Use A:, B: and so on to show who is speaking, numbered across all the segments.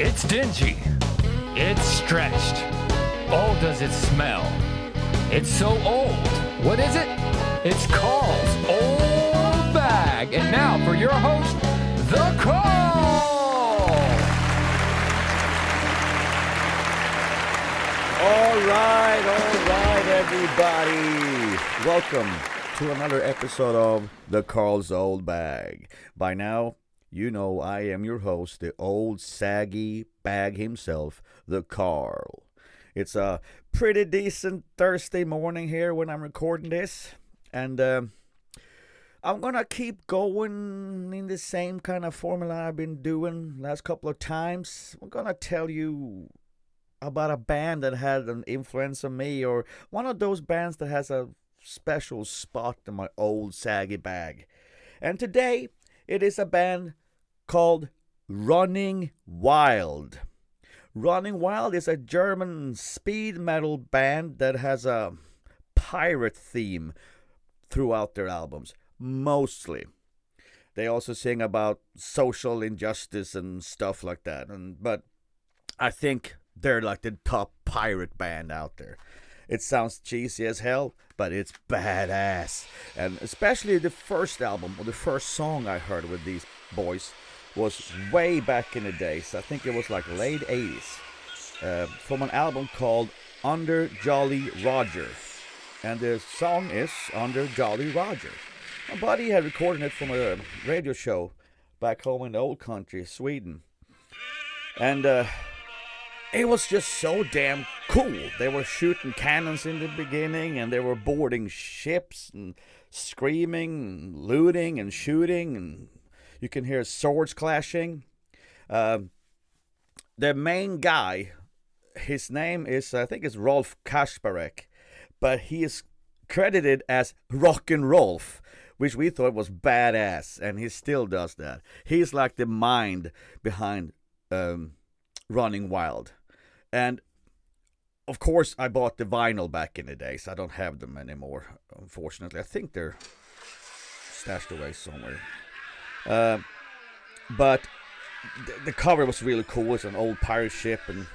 A: It's dingy. It's stretched. Oh, does it smell? It's so old. What is it? It's Carl's Old Bag. And now for your host, The Carl.
B: All right, everybody. Welcome to another episode of The Carl's Old Bag. By now, you know I am your host, the old saggy bag himself, The Carl. It's a pretty decent Thursday morning here when I'm recording this. And I'm going to keep going in the same kind of formula I've been doing last couple of times. I'm going to tell you about a band that had an influence on me, or one of those bands that has a special spot in my old saggy bag. And today, it is a band called Running Wild. Running Wild is a German speed metal band that has a pirate theme throughout their albums, mostly. They also sing about social injustice and stuff like that. But I think they're like the top pirate band out there. It sounds cheesy as hell, but it's badass. And especially the first album, or the first song I heard with these boys, was way back in the days. I think it was like late 80s. From an album called Under Jolly Roger. And the song is Under Jolly Roger. My buddy had recorded it from a radio show back home in the old country, Sweden. And it was just so damn cool. They were shooting cannons in the beginning, and they were boarding ships and screaming, and looting and shooting, and you can hear swords clashing. The main guy, his name is, I think it's Rolf Kasparek, but he is credited as Rockin' Rolf, which we thought was badass, and he still does that. He's like the mind behind Running Wild. And of course, I bought the vinyl back in the days. I don't have them anymore, unfortunately. I think they're stashed away somewhere. But the cover was really cool. It's an old pirate ship, and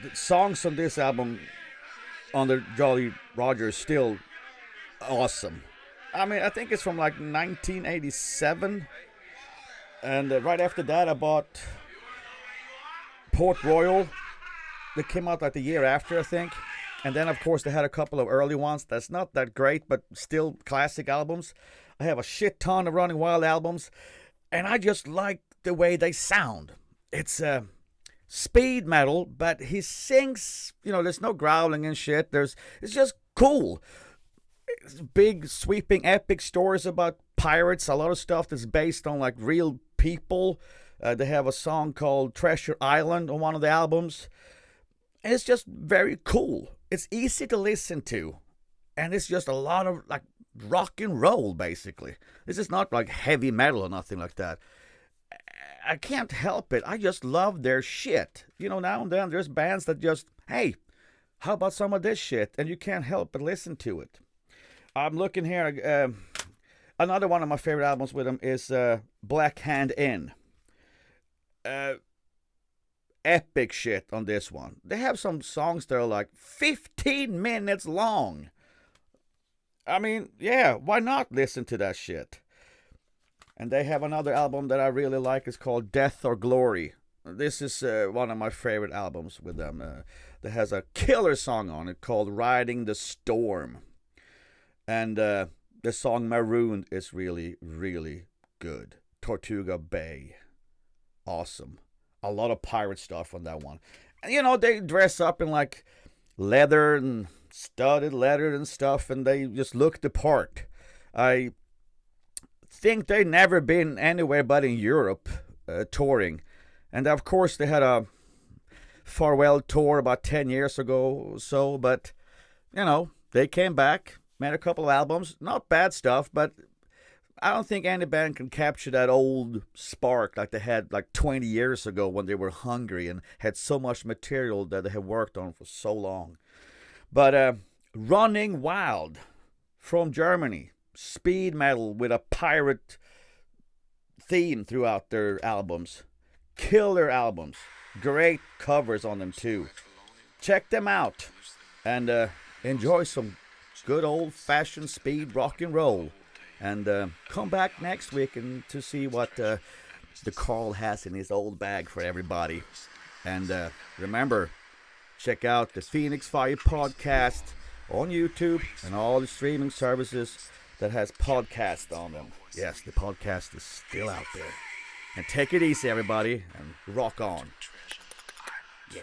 B: the songs on this album, Under Jolly Roger, is still awesome. I mean, I think it's from like 1987, and right after that, I bought Port Royal. That came out like the year after, I think. And then, of course, they had a couple of early ones that's not that great, but still classic albums. I have a shit ton of Running Wild albums, and I just like the way they sound. It's speed metal, but he sings, there's no growling and shit. It's just cool. It's big, sweeping, epic stories about pirates. A lot of stuff that's based on like real people. They have a song called Treasure Island on one of the albums. And it's just very cool. It's easy to listen to. And it's just a lot of like rock and roll, basically. This is not like heavy metal or nothing like that. I can't help it. I just love their shit. Now and then there's bands that just, hey, how about some of this shit? And you can't help but listen to it. I'm looking here. Another one of my favorite albums with them is Black Hand Inn. Epic shit on this one. They have some songs that are like 15 minutes long. I mean, yeah, why not listen to that shit? And they have another album that I really like. It's called Death or Glory. This is one of my favorite albums with them. That has a killer song on it called Riding the Storm. And the song Marooned is really, really good. Tortuga Bay. Awesome. A lot of pirate stuff on that one. And, they dress up in like leather and studded leather and stuff, and they just look the part. I think they've never been anywhere but in Europe touring. And of course, they had a farewell tour about 10 years ago or so, but, they came back, made a couple of albums. Not bad stuff, but I don't think any band can capture that old spark like they had like 20 years ago when they were hungry and had so much material that they had worked on for so long. But Running Wild from Germany, speed metal with a pirate theme throughout their albums. killer albums. Great covers on them too. Check them out and enjoy some good old-fashioned speed rock and roll. And come back next week and to see what the Carl has in his old bag for everybody. And remember, check out the Phoenix Fire podcast on YouTube and all the streaming services that has podcasts on them. Yes, the podcast is still out there. And take it easy, everybody, and rock on. Yeah.